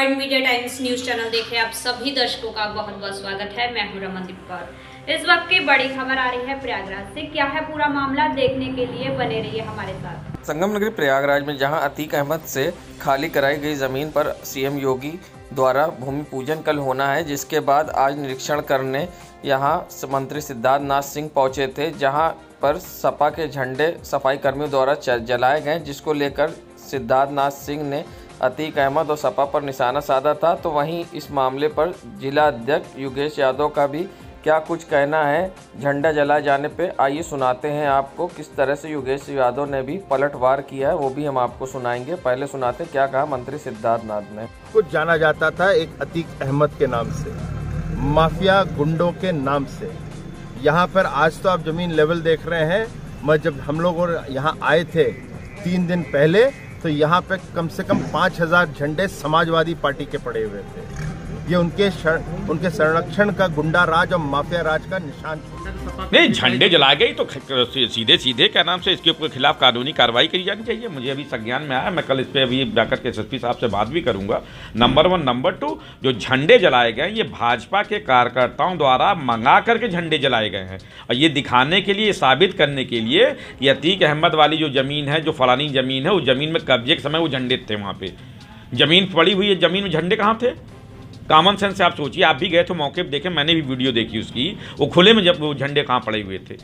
Point media times news channel देख रहे आप सभी दर्शकों का बहुत बहुत स्वागत है। मैं हूं रमनदीप कौर। इस वक्त की बड़ी खबर आ रही है प्रयागराज से। क्या है पूरा मामला, देखने के लिए बने रहिए हमारे साथ। संगम नगरी प्रयागराज में जहां अतीक अहमद से खाली कराई गई जमीन पर सीएम योगी द्वारा भूमि पूजन कल होना है, जिसके बाद आज निरीक्षण करने यहां मंत्री सिद्धार्थ नाथ सिंह पहुंचे थे, जहां पर सपा के झंडे सफाई कर्मियों द्वारा जलाए गए, जिसको लेकर सिद्धार्थ नाथ सिंह ने अतीक अहमद और सपा पर निशाना साधा था। तो वहीं इस मामले पर जिला अध्यक्ष योगेश यादव का भी क्या कुछ कहना है झंडा जलाए जाने पे, आइए सुनाते हैं आपको किस तरह से योगेश यादव ने भी पलटवार किया है, वो भी हम आपको सुनाएंगे। पहले सुनाते हैं क्या कहा मंत्री सिद्धार्थ नाथ ने। कुछ जाना जाता था एक अतीक अहमद के नाम से, माफिया गुंडों के नाम से। यहाँ पर आज तो आप जमीन लेवल देख रहे हैं। मैं जब हम लोग यहाँ आए थे 3 दिन पहले, तो यहाँ पे कम से कम 5000 झंडे समाजवादी पार्टी के पड़े हुए थे। ये उनके संरक्षण का गुंडा राज और माफिया राज का निशान। नहीं, झंडे जलाए गए तो सीधे सीधे क्या नाम से इसके खिलाफ कानूनी कार्रवाई करी जानी चाहिए। मुझे अभी संज्ञान में आया, मैं कल इस पे अभी जाकर के एसएसपी साहब से बात भी करूंगा। नंबर 1। नंबर 2, जो झंडे जलाए गए ये भाजपा के कार्यकर्ताओं द्वारा मंगा करके झंडे जलाए गए हैं, और ये दिखाने के लिए, साबित करने के लिए कि अतीक अहमद वाली जो जमीन है, जो फलानी जमीन है, उस जमीन में कब्जे के समय वो झंडे थे। वहाँ पे जमीन पड़ी हुई है, जमीन में झंडे कहाँ थे? कॉमन सेंस से आप सोचिए, आप भी गए थे मौके पे, देखे, मैंने भी वीडियो देखी उसकी। वो खुले में जब वो झंडे कहाँ पड़े हुए थे,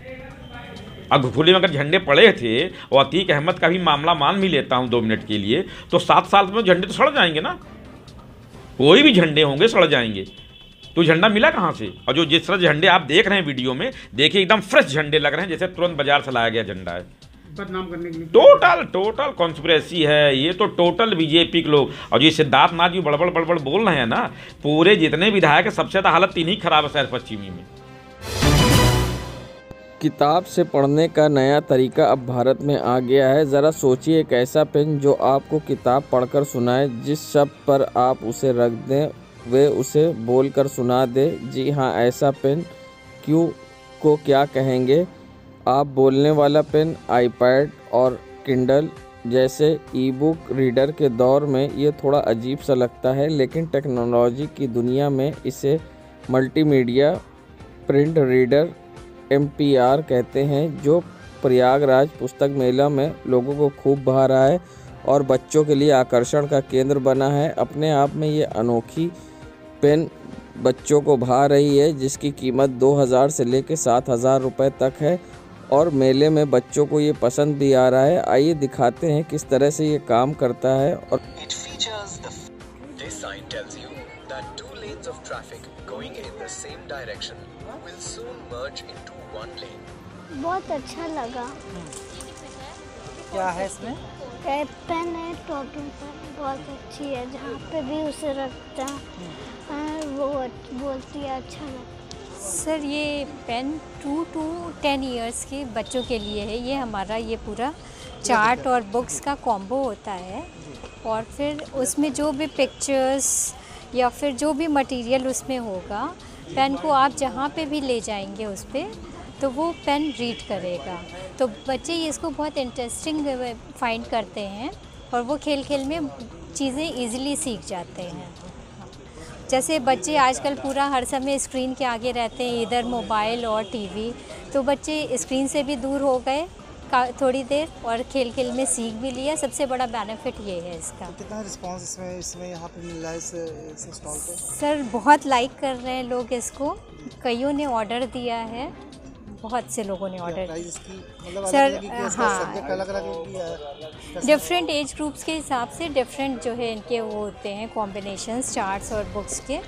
अब खुले में अगर झंडे पड़े थे, और अतीक अहमद का भी मामला मान भी लेता हूँ 2 मिनट के लिए, तो 7 साल में झंडे तो सड़ जाएंगे ना। कोई भी झंडे होंगे सड़ जाएंगे। तो झंडा मिला कहाँ से? और जो जिस तरह झंडे आप देख रहे हैं वीडियो में, देखिए एकदम फ्रेश झंडे लग रहे हैं, जैसे तुरंत बाजार से लाया गया झंडा है। बदनाम करने के लिए टोटल कॉन्स्पिरेसी है ये, तो टोटल बीजेपी के लोग। और ये सिद्धार्थ नाथ जी बड़बड़ बोल रहे हैं ना, पूरे जितने विधायक है सबसे ज्यादा हालत इन्हीं खराब है शहर पश्चिमी में। किताब से पढ़ने का नया तरीका अब भारत में आ गया है। ज़रा सोचिए, एक ऐसा पेन जो आपको किताब पढ़कर सुनाए, जिस शब्द पर आप उसे रख दें वे उसे बोलकर सुना दे। जी हाँ, ऐसा पेन क्यों को क्या कहेंगे आप? बोलने वाला पेन आईपैड और किंडल जैसे ई बुक रीडर के दौर में ये थोड़ा अजीब सा लगता है, लेकिन टेक्नोलॉजी की दुनिया में इसे मल्टीमीडिया प्रिंट रीडर MPR कहते हैं, जो प्रयागराज पुस्तक मेला में लोगों को खूब भा रहा है और बच्चों के लिए आकर्षण का केंद्र बना है। अपने आप में ये अनोखी पेन बच्चों को भा रही है, जिसकी कीमत 2000 से लेकर 7000 रुपये तक है, और मेले में बच्चों को ये पसंद भी आ रहा है। आइए दिखाते हैं किस तरह से ये काम करता है। और It features this sign tells you that 2 lanes of traffic going in the same direction will soon merge into 1 lane. बहुत अच्छा लगा। क्या है इसमें? पेन है, टॉपिंग पेन बहुत अच्छी है, जहाँ पे भी उसे रखता है वो बोलती है अच्छा लगता है। सर, ये पेन 2 to 10 इयर्स के बच्चों के लिए है। ये हमारा ये पूरा चार्ट और बुक्स का कॉम्बो होता है, और फिर उसमें जो भी पिक्चर्स या फिर जो भी मटेरियल उसमें होगा, पेन को आप जहाँ पे भी ले जाएंगे उस पर, तो वो पेन रीड करेगा। तो बच्चे इसको बहुत इंटरेस्टिंग फाइंड करते हैं, और वो खेल खेल में चीज़ें इजीली सीख जाते हैं। जैसे बच्चे आजकल पूरा हर समय स्क्रीन के आगे रहते हैं, इधर मोबाइल और टीवी, तो बच्चे स्क्रीन से भी दूर हो गए थोड़ी देर, और खेल खेल में सीख भी लिया। सबसे बड़ा बेनिफिट ये है इसका। तो कितना रिस्पांस इसमें यहाँ पे मिल रहा है इस स्टॉल पे? सर, बहुत लाइक कर रहे हैं लोग इसको, कईयों ने ऑर्डर दिया है, बहुत से लोगों ने ऑर्डर दिया। सर हाँ, डिफरेंट एज ग्रुप्स के हिसाब से डिफरेंट जो है इनके वो होते हैं कॉम्बिनेशंस चार्ट्स और बुक्स के,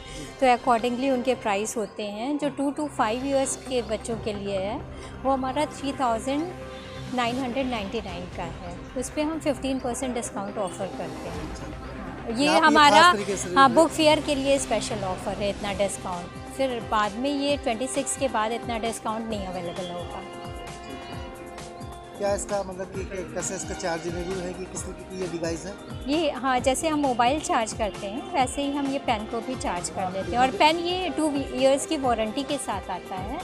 तो अकॉर्डिंगली उनके प्राइस होते हैं। जो 2 to 5 इयर्स के बच्चों के लिए है वो हमारा 3999 का है, उस पर हम 15% डिस्काउंट ऑफ़र करते हैं। ये हमारा हाँ बुक फेयर के लिए स्पेशल ऑफ़र है, इतना डिस्काउंट। फिर बाद में ये 26 के बाद इतना डिस्काउंट नहीं अवेलेबल होगा। क्या इसका मतलब कि कैसे इसका चार्ज रिव्यू है कि किस तरीके की ये डिवाइस है? ये हाँ, जैसे हम मोबाइल चार्ज करते हैं वैसे ही हम ये पेन को भी चार्ज कर लेते हैं, और पेन ये 2 इयर्स की वारंटी के साथ आता है,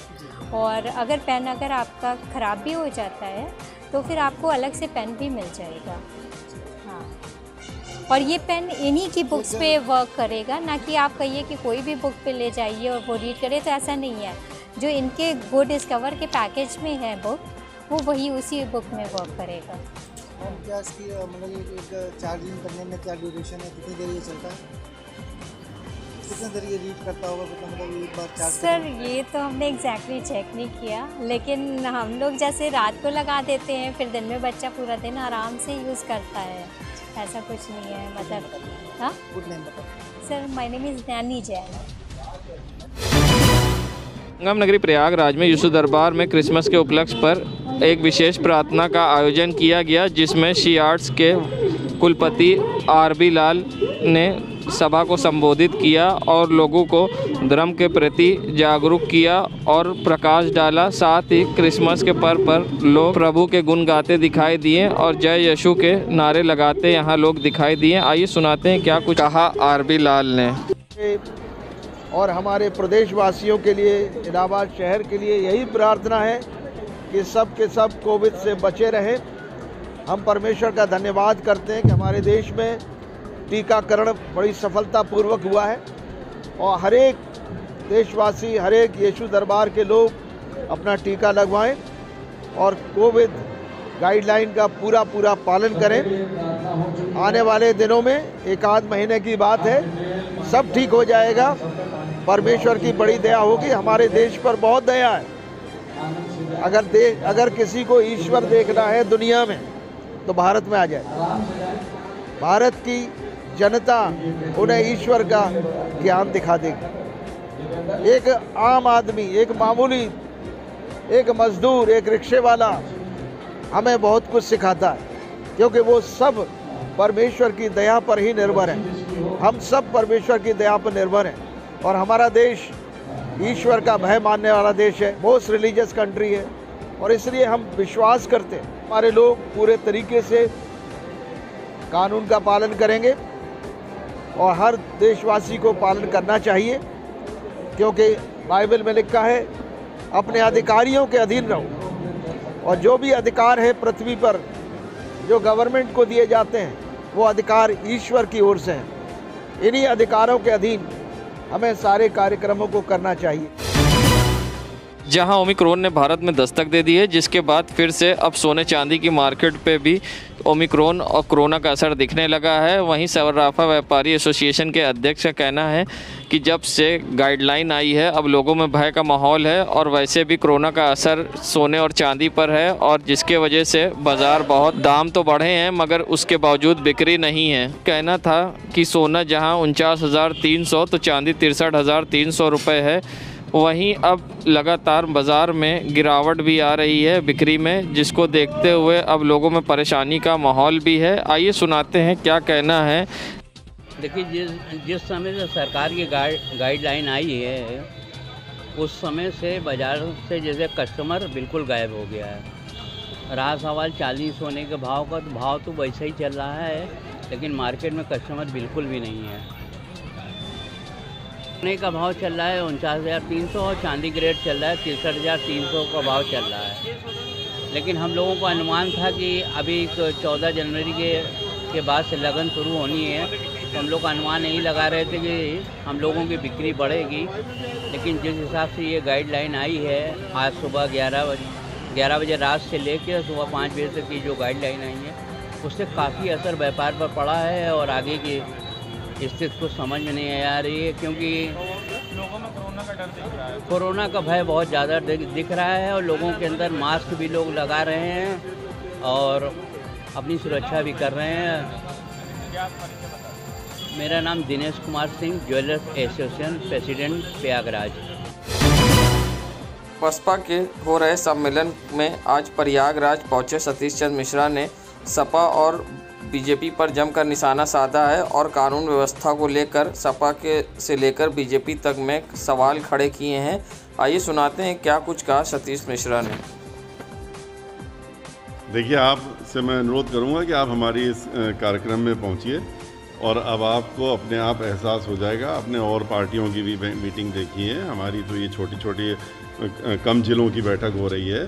और अगर पेन अगर आपका ख़राब भी हो जाता है तो फिर आपको अलग से पेन भी मिल जाएगा। हाँ, और ये पेन इन्हीं की बुक्स पे वर्क करेगा, ना कि आप कहिए कि कोई भी बुक पे ले जाइए और वो रीड करे, तो ऐसा नहीं है। जो इनके गो डिस्कवर के पैकेज में है बुक, वो वही उसी बुक में वर्क करेगा। और क्या इसकी मतलब एक चार्जिंग करने में क्या ड्यूरेशन है, कितनी देर ये चलता है, कितने देर ये रीड करता होगा, मतलब एक बार चार्ज? सर ये तो हमने एग्जैक्टली चेक नहीं किया, लेकिन हम लोग जैसे रात को लगा देते हैं, फिर दिन में बच्चा पूरा दिन आराम से यूज़ करता है, ऐसा कुछ नहीं है। मतलब हाँ, गुड नेम बताओ sir, my name is Naini Jain. संगम नगरी प्रयागराज में यीशु दरबार में क्रिसमस के उपलक्ष्य पर एक विशेष प्रार्थना का आयोजन किया गया, जिसमें शी आर्ट्स के कुलपति आरबी लाल ने सभा को संबोधित किया और लोगों को धर्म के प्रति जागरूक किया और प्रकाश डाला। साथ ही क्रिसमस के पर्व पर लोग प्रभु के गुण गाते दिखाई दिए और जय यीशु के नारे लगाते यहाँ लोग दिखाई दिए। आइए सुनाते हैं क्या कुछ कहा आरबी लाल ने। और हमारे प्रदेशवासियों के लिए, इलाहाबाद शहर के लिए यही प्रार्थना है कि सब के सब कोविड से बचे रहें। हम परमेश्वर का धन्यवाद करते हैं कि हमारे देश में टीकाकरण बड़ी सफलतापूर्वक हुआ है और हर एक देशवासी, हर एक यीशु दरबार के लोग अपना टीका लगवाएं और कोविड गाइडलाइन का पूरा पालन करें। आने वाले दिनों में, एक आध महीने की बात है, सब ठीक हो जाएगा। परमेश्वर की बड़ी दया होगी, हमारे देश पर बहुत दया है। अगर किसी को ईश्वर देखना है दुनिया में तो भारत में आ जाए। भारत की जनता उन्हें ईश्वर का ज्ञान दिखा देगी। एक आम आदमी, एक मामूली, एक मजदूर, एक रिक्शे वाला हमें बहुत कुछ सिखाता है, क्योंकि वो सब परमेश्वर की दया पर ही निर्भर हैं। हम सब परमेश्वर की दया पर निर्भर हैं और हमारा देश ईश्वर का भय मानने वाला देश है, मोस्ट रिलीजियस कंट्री है और इसलिए हम विश्वास करते हैं हमारे लोग पूरे तरीके से कानून का पालन करेंगे और हर देशवासी को पालन करना चाहिए, क्योंकि बाइबल में लिखा है अपने अधिकारियों के अधीन रहो। और जो भी अधिकार है पृथ्वी पर, जो गवर्नमेंट को दिए जाते हैं, वो अधिकार ईश्वर की ओर से हैं। इन्हीं अधिकारों के अधीन हमें सारे कार्यक्रमों को करना चाहिए। जहां ओमिक्रॉन ने भारत में दस्तक दे दी है, जिसके बाद फिर से अब सोने चांदी की मार्केट पे भी ओमिक्रॉन और कोरोना का असर दिखने लगा है। वहीं सर्राफा व्यापारी एसोसिएशन के अध्यक्ष का कहना है कि जब से गाइडलाइन आई है अब लोगों में भय का माहौल है और वैसे भी कोरोना का असर सोने और चांदी पर है, और जिसके वजह से बाज़ार बहुत दाम तो बढ़े हैं मगर उसके बावजूद बिक्री नहीं है। कहना था कि सोना जहां 49,300 तो चांदी 63,300 रुपये है। वहीं अब लगातार बाज़ार में गिरावट भी आ रही है बिक्री में, जिसको देखते हुए अब लोगों में परेशानी का माहौल भी है। आइए सुनाते हैं क्या कहना है। देखिए, जिस समय से सरकार की गाइडलाइन आई है उस समय से बाज़ार से जैसे कस्टमर बिल्कुल गायब हो गया है। रहा सवाल चांदी सोने के भाव का, तो भाव तो वैसे ही चल रहा है, लेकिन मार्केट में कस्टमर बिल्कुल भी नहीं है। सोने का भाव चल रहा है 49,300 और चांदी ग्रेड चल रहा है 63,300 का भाव चल रहा है। लेकिन हम लोगों को अनुमान था कि अभी 14 जनवरी के बाद से लगन शुरू होनी है, तो हम लोग अनुमान यही लगा रहे थे कि हम लोगों की बिक्री बढ़ेगी। लेकिन जिस हिसाब से ये गाइडलाइन आई है, आज सुबह 11 बजे रात से लेकर सुबह 5 बजे तक की जो गाइडलाइन आई है, उससे काफ़ी असर व्यापार पर पड़ा है और आगे की स्थिति को समझ में नहीं आ रही है, क्योंकि लोगों में कोरोना का डर दिख रहा है। कोरोना का भय बहुत ज़्यादा दिख रहा है और लोगों के अंदर मास्क भी लोग लगा रहे हैं और अपनी सुरक्षा भी कर रहे हैं। मेरा नाम Dinesh Kumar Singh, jewellers association president Prayagraj. Baspa के हो रहे सम्मेलन में आज प्रयागराज पहुंचे सतीश चंद्र मिश्रा ने सपा और बीजेपी पर जमकर निशाना साधा है और कानून व्यवस्था को लेकर सपा के से लेकर बीजेपी तक में सवाल खड़े किए हैं। आइए सुनाते हैं क्या कुछ कहा सतीश मिश्रा ने। देखिए, आपसे मैं अनुरोध करूंगा कि आप हमारी इस कार्यक्रम में पहुंचिए और अब आपको अपने आप एहसास हो जाएगा। आपने और पार्टियों की भी मीटिंग देखी है, हमारी तो ये छोटी छोटी कम जिलों की बैठक हो रही है,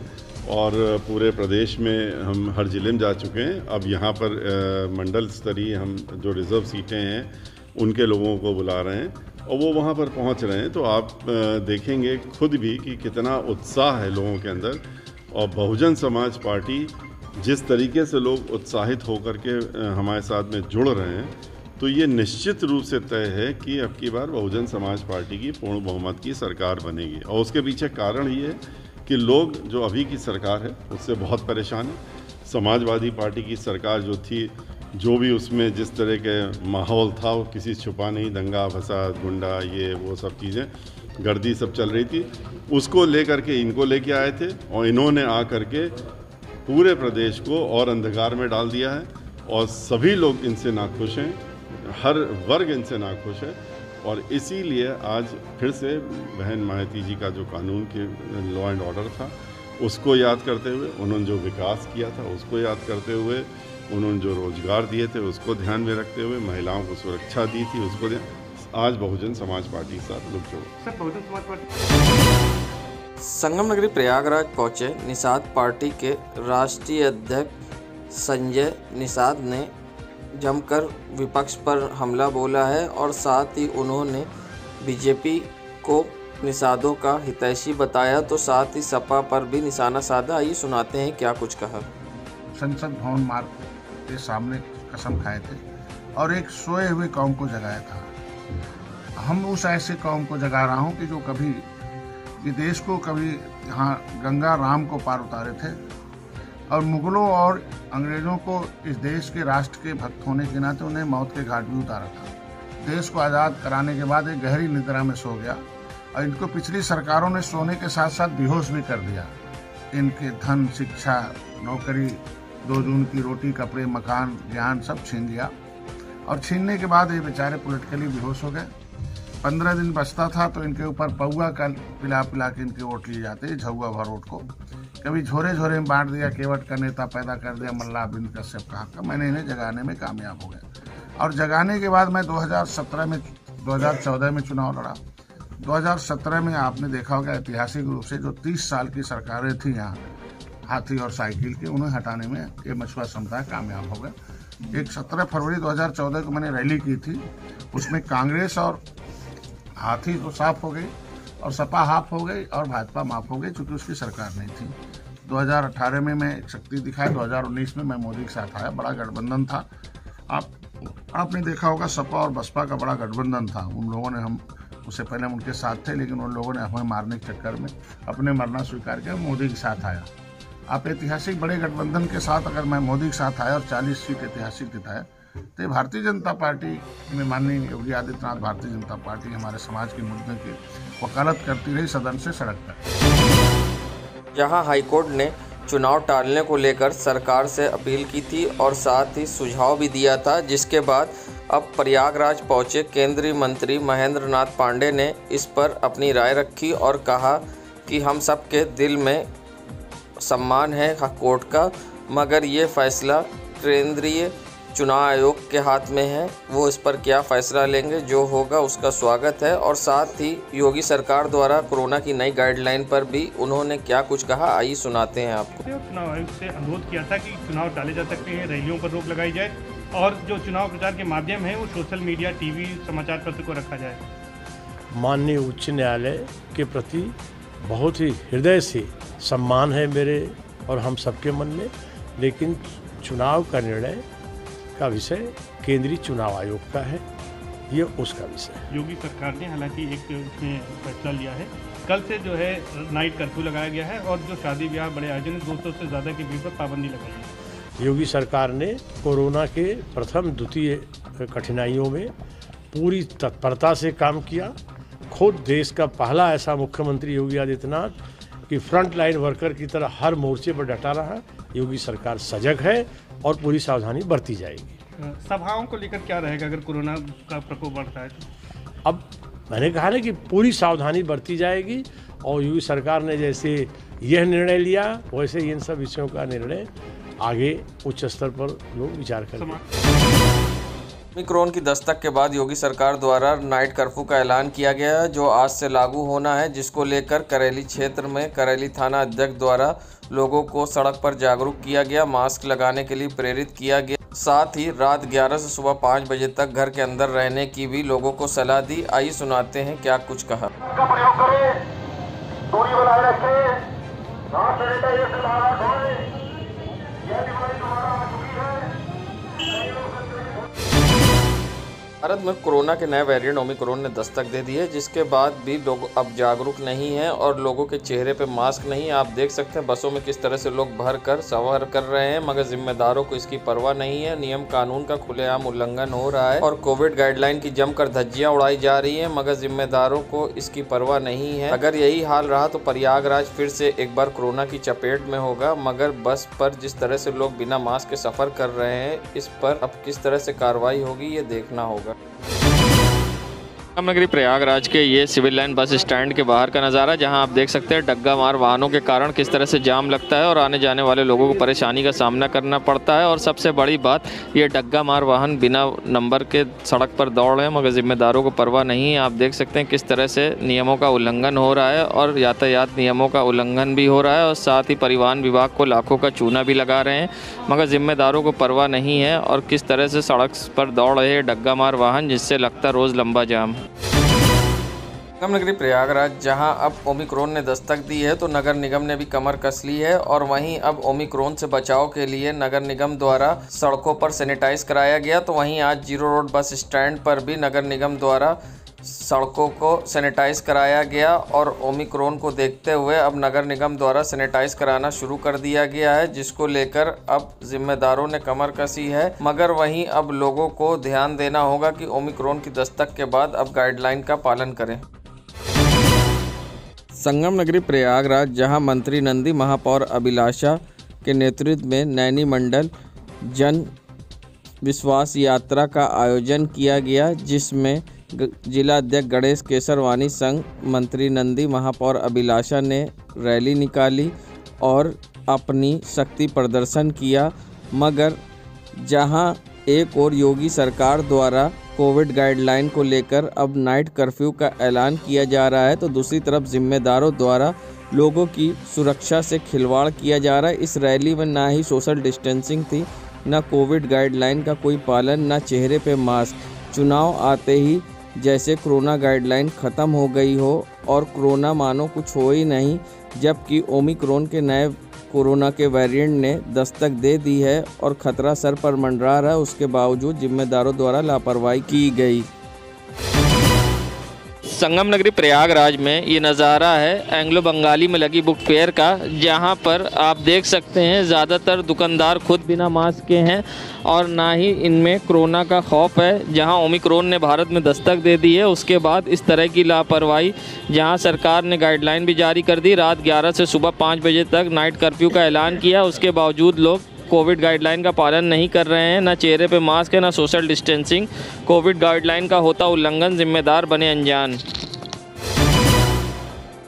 और पूरे प्रदेश में हम हर ज़िले में जा चुके हैं। अब यहाँ पर मंडल स्तरीय हम जो रिज़र्व सीटें हैं उनके लोगों को बुला रहे हैं और वो वहाँ पर पहुँच रहे हैं। तो आप देखेंगे खुद भी कि कितना उत्साह है लोगों के अंदर। और बहुजन समाज पार्टी जिस तरीके से लोग उत्साहित होकर के हमारे साथ में जुड़ रहे हैं, तो ये निश्चित रूप से तय है कि अब की बार बहुजन समाज पार्टी की पूर्ण बहुमत की सरकार बनेगी। और उसके पीछे कारण ये है कि लोग जो अभी की सरकार है उससे बहुत परेशान हैं। समाजवादी पार्टी की सरकार जो थी, जो भी उसमें जिस तरह के माहौल था वो किसी छुपा नहीं, दंगा फसाद गुंडा ये वो सब चीज़ें गर्दी सब चल रही थी, उसको लेकर के इनको लेके आए थे और इन्होंने आ करके पूरे प्रदेश को और अंधकार में डाल दिया है। और सभी लोग इनसे नाखुश हैं, हर वर्ग इनसे नाखुश है। और इसीलिए आज फिर से बहन मायावती जी का जो कानून के लॉ एंड ऑर्डर था उसको याद करते हुए, उन्होंने जो विकास किया था उसको याद करते हुए, उन्होंने जो रोजगार दिए थे उसको ध्यान में रखते हुए, महिलाओं को सुरक्षा दी थी उसको आज बहुजन समाज पार्टी के साथ लोग जुड़े। संगम नगरी प्रयागराज पहुंचे निषाद पार्टी के राष्ट्रीय अध्यक्ष संजय निषाद ने जमकर विपक्ष पर हमला बोला है और साथ ही उन्होंने बीजेपी को निषादों का हितैषी बताया, तो साथ ही सपा पर भी निशाना साधा। आइए सुनाते हैं क्या कुछ कहा। संसद भवन मार्ग के सामने कसम खाए थे और एक सोए हुए कौम को जगाया था। हम उस ऐसे कौम को जगा रहा हूँ कि जो कभी ये देश को कभी यहाँ गंगा राम को पार उतारे थे और मुगलों और अंग्रेजों को इस देश के राष्ट्र के भक्त होने के नाते उन्हें मौत के घाट भी उतारा था। देश को आज़ाद कराने के बाद एक गहरी निद्रा में सो गया और इनको पिछली सरकारों ने सोने के साथ साथ बेहोश भी कर दिया। इनके धन, शिक्षा, नौकरी, 2 जून की रोटी, कपड़े, मकान, ज्ञान सब छीन लिया और छीनने के बाद ये बेचारे पॉलिटिकली बेहोश हो गए। 15 दिन बचता था तो इनके ऊपर पौआ का पिला के इनके वोट लिए जाते, झुआ भर वोट को। कभी झोरे झोरे में बांट दिया, केवट का नेता पैदा कर दिया, मल्ला बिन कश्यप कहा का। मैंने इन्हें जगाने में कामयाब हो गया और जगाने के बाद मैं 2014 में चुनाव लड़ा। 2017 में आपने देखा होगा ऐतिहासिक रूप से जो 30 साल की सरकारें थी यहाँ हाथी और साइकिल की, उन्हें हटाने में ये मछुआ समुदाय कामयाब हो गया। एक 17 फरवरी 2014 को मैंने रैली की थी, उसमें कांग्रेस और हाथी तो साफ हो गई और सपा हाफ हो गई और भाजपा माफ हो गई, चूंकि उसकी सरकार नहीं थी। 2018 में मैं शक्ति दिखाया, 2019 में मैं मोदी के साथ आया, बड़ा गठबंधन था। आपने देखा होगा सपा और बसपा का बड़ा गठबंधन था। उन लोगों ने, हम उससे पहले हम उनके साथ थे, लेकिन उन लोगों ने हमें मारने के चक्कर में अपने मरना स्वीकार किया, मोदी के साथ आया। आप ऐतिहासिक बड़े गठबंधन के साथ अगर मैं मोदी के साथ आया और 40 सीट ऐतिहासिक जिताया, तो भारतीय जनता पार्टी में माननीय योगी आदित्यनाथ, भारतीय जनता पार्टी हमारे समाज के मुद्दों की वकालत करती रही सदन से सड़क तक। जहां हाईकोर्ट ने चुनाव टालने को लेकर सरकार से अपील की थी और साथ ही सुझाव भी दिया था, जिसके बाद अब प्रयागराज पहुंचे केंद्रीय मंत्री महेंद्र नाथ पांडे ने इस पर अपनी राय रखी और कहा कि हम सबके दिल में सम्मान है कोर्ट का, मगर ये फैसला केंद्रीय चुनाव आयोग के हाथ में है। वो इस पर क्या फैसला लेंगे, जो होगा उसका स्वागत है। और साथ ही योगी सरकार द्वारा कोरोना की नई गाइडलाइन पर भी उन्होंने क्या कुछ कहा, आइए सुनाते हैं आपको। चुनाव आयोग से अनुरोध किया था कि चुनाव टाले जा सकते हैं, रैलियों पर रोक लगाई जाए और जो चुनाव प्रचार के माध्यम है वो सोशल मीडिया, टीवी, समाचार पत्र को रखा जाए। माननीय उच्च न्यायालय के प्रति बहुत ही हृदय से सम्मान है मेरे और हम सबके मन में, लेकिन चुनाव का निर्णय का विषय केंद्रीय चुनाव आयोग का है, ये उसका विषय है। योगी सरकार ने हालांकि एक उसमें फैसला लिया है, कल से जो है नाइट कर्फ्यू लगाया गया है और जो शादी ब्याह बड़े आयोजन 200 से ज़्यादा की भीड़ पर पाबंदी लगाई है। योगी सरकार ने कोरोना के प्रथम द्वितीय कठिनाइयों में पूरी तत्परता से काम किया। खुद देश का पहला ऐसा मुख्यमंत्री योगी आदित्यनाथ कि फ्रंट लाइन वर्कर की तरह हर मोर्चे पर डटा रहा। योगी सरकार सजग है और पूरी सावधानी बरती जाएगी। सभाओं को लेकर क्या रहेगा अगर कोरोना का प्रकोप बढ़ता है तो? अब मैंने कहा ना कि पूरी सावधानी बरती जाएगी और योगी सरकार ने जैसे यह निर्णय लिया वैसे इन सब विषयों का निर्णय आगे उच्च स्तर पर लोग विचार करेंगे। ओमिक्रॉन की दस्तक के बाद योगी सरकार द्वारा नाइट कर्फ्यू का ऐलान किया गया है, जो आज से लागू होना है, जिसको लेकर करेली क्षेत्र में करेली थाना अध्यक्ष द्वारा लोगों को सड़क पर जागरूक किया गया, मास्क लगाने के लिए प्रेरित किया गया। साथ ही रात 11 से सुबह 5 बजे तक घर के अंदर रहने की भी लोगों को सलाह दी। आइए सुनाते हैं क्या कुछ कहा। दूरी बनाए रखें, हाथ सैनिटाइजर से बाहर धोएं। यह बीमारी दोबारा आ चुकी है। भारत में कोरोना के नए वेरिएंट ओमिक्रॉन ने दस्तक दे दी है, जिसके बाद भी लोग अब जागरूक नहीं हैं और लोगों के चेहरे पे मास्क नहीं। आप देख सकते हैं बसों में किस तरह से लोग भर कर सवार कर रहे हैं, मगर जिम्मेदारों को इसकी परवाह नहीं है। नियम कानून का खुलेआम उल्लंघन हो रहा है और कोविड गाइडलाइन की जमकर धज्जियां उड़ाई जा रही है, मगर जिम्मेदारों को इसकी परवाह नहीं है। अगर यही हाल रहा तो प्रयागराज फिर से एक बार कोरोना की चपेट में होगा, मगर बस पर जिस तरह से लोग बिना मास्क के सफर कर रहे हैं, इस पर अब किस तरह से कार्रवाई होगी ये देखना होगा। नगरी प्रयागराज के ये सिविल लाइन बस स्टैंड के बाहर का नज़ारा, जहां आप देख सकते हैं डग्गा मार वाहनों के कारण किस तरह से जाम लगता है और आने जाने वाले लोगों को परेशानी का सामना करना पड़ता है। और सबसे बड़ी बात, ये डग्गा मार वाहन बिना नंबर के सड़क पर दौड़ रहे हैं, मगर जिम्मेदारों को परवाह नहीं है। आप देख सकते हैं किस तरह से नियमों का उल्लंघन हो रहा है और यातायात नियमों का उल्लंघन भी हो रहा है और साथ ही परिवहन विभाग को लाखों का चूना भी लगा रहे हैं, मगर जिम्मेदारों को परवाह नहीं है और किस तरह से सड़क पर दौड़ रहे हैं डग्गा मार वाहन, जिससे लगता रोज़ लंबा जाम। संगम नगरी प्रयागराज जहां अब ओमिक्रॉन ने दस्तक दी है, तो नगर निगम ने भी कमर कस ली है और वहीं अब ओमिक्रॉन से बचाव के लिए नगर निगम द्वारा सड़कों पर सैनिटाइज कराया गया। तो वहीं आज जीरो रोड बस स्टैंड पर भी नगर निगम द्वारा सड़कों को सैनिटाइज कराया गया और ओमिक्रॉन को देखते हुए अब नगर निगम द्वारा सैनिटाइज कराना शुरू कर दिया गया है, जिसको लेकर अब जिम्मेदारों ने कमर कसी है। मगर वहीं अब लोगों को ध्यान देना होगा कि ओमिक्रॉन की दस्तक के बाद अब गाइडलाइन का पालन करें। संगम नगरी प्रयागराज जहां मंत्री नंदी महापौर अभिलाषा के नेतृत्व में नैनी मंडल जन विश्वास यात्रा का आयोजन किया गया, जिसमें जिला अध्यक्ष गणेश केसरवानी संग मंत्री नंदी महापौर अभिलाषा ने रैली निकाली और अपनी शक्ति प्रदर्शन किया। मगर जहां एक और योगी सरकार द्वारा कोविड गाइडलाइन को लेकर अब नाइट कर्फ्यू का ऐलान किया जा रहा है, तो दूसरी तरफ जिम्मेदारों द्वारा लोगों की सुरक्षा से खिलवाड़ किया जा रहा है। इस रैली में ना ही सोशल डिस्टेंसिंग थी, ना कोविड गाइडलाइन का कोई पालन, ना चेहरे पे मास्क। चुनाव आते ही जैसे कोरोना गाइडलाइन ख़त्म हो गई हो और कोरोना मानो कुछ हो ही नहीं, जबकि ओमिक्रॉन के नए कोरोना के वेरिएंट ने दस्तक दे दी है और खतरा सर पर मंडरा रहा है, उसके बावजूद जिम्मेदारों द्वारा लापरवाही की गई। संगम नगरी प्रयागराज में ये नज़ारा है एंग्लो बंगाली में लगी बुक फेयर का, जहाँ पर आप देख सकते हैं ज़्यादातर दुकानदार खुद बिना मास्क के हैं और ना ही इनमें कोरोना का खौफ है। जहाँ ओमिक्रॉन ने भारत में दस्तक दे दी है, उसके बाद इस तरह की लापरवाही, जहाँ सरकार ने गाइडलाइन भी जारी कर दी, रात 11 से सुबह 5 बजे तक नाइट कर्फ्यू का ऐलान किया, उसके बावजूद लोग कोविड गाइडलाइन का पालन नहीं कर रहे हैं। ना चेहरे पे मास्क है, ना सोशल डिस्टेंसिंग। कोविड गाइडलाइन का होता उल्लंघन, जिम्मेदार बने अनजान।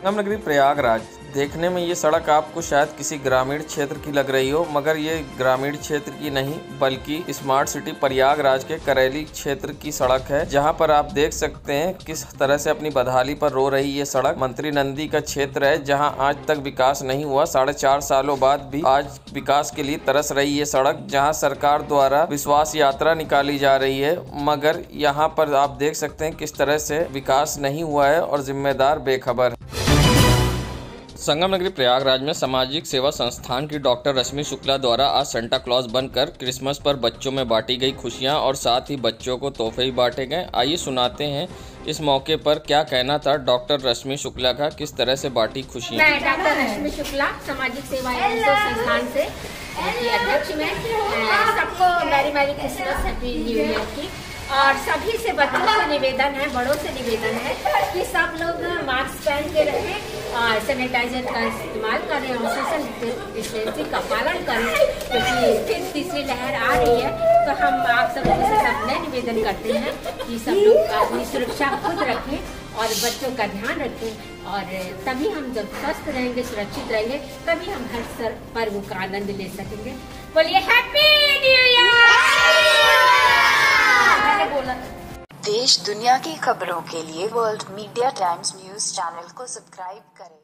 संगम नगरी प्रयागराज देखने में ये सड़क आपको शायद किसी ग्रामीण क्षेत्र की लग रही हो, मगर ये ग्रामीण क्षेत्र की नहीं बल्कि स्मार्ट सिटी प्रयागराज के करेली क्षेत्र की सड़क है, जहां पर आप देख सकते हैं किस तरह से अपनी बदहाली पर रो रही ये सड़क। मंत्री नंदी का क्षेत्र है, जहां आज तक विकास नहीं हुआ। 4.5 सालों बाद भी आज विकास के लिए तरस रही ये सड़क, जहाँ सरकार द्वारा विश्वास यात्रा निकाली जा रही है, मगर यहाँ पर आप देख सकते हैं किस तरह से विकास नहीं हुआ है और जिम्मेदार बेखबर। संगम नगरी प्रयागराज में सामाजिक सेवा संस्थान की डॉक्टर रश्मि शुक्ला द्वारा आज सेंटा क्लॉज बनकर क्रिसमस पर बच्चों में बांटी गई खुशियां और साथ ही बच्चों को तोहफे भी बांटे गए। आइए सुनाते हैं इस मौके पर क्या कहना था डॉक्टर रश्मि शुक्ला का, किस तरह से बांटी खुशियां। मैं डॉक्टर रश्मि शुक्ला सामाजिक सेवा संस्थान से अध्यक्ष में सबको merry Christmas happy new year की। और सभी से बच्चों से निवेदन है, बड़ों से निवेदन है कि सब लोग मास्क पहन के रहें और सैनिटाइजर का इस्तेमाल करें और सोशल डिस्टेंसिंग का पालन करें, क्योंकि फिर तीसरी लहर आ रही है। तो हम आप सब लोगों से सबने निवेदन करते हैं कि सब लोग अपनी सुरक्षा खुद रखें और बच्चों का ध्यान रखें, और तभी हम जब स्वस्थ रहेंगे, सुरक्षित रहेंगे, तभी हम हर पर्व का आनंद ले सकेंगे। बोलिए हैप्पी न्यू ईयर। देश दुनिया की खबरों के लिए world media times news channel को सब्सक्राइब करें।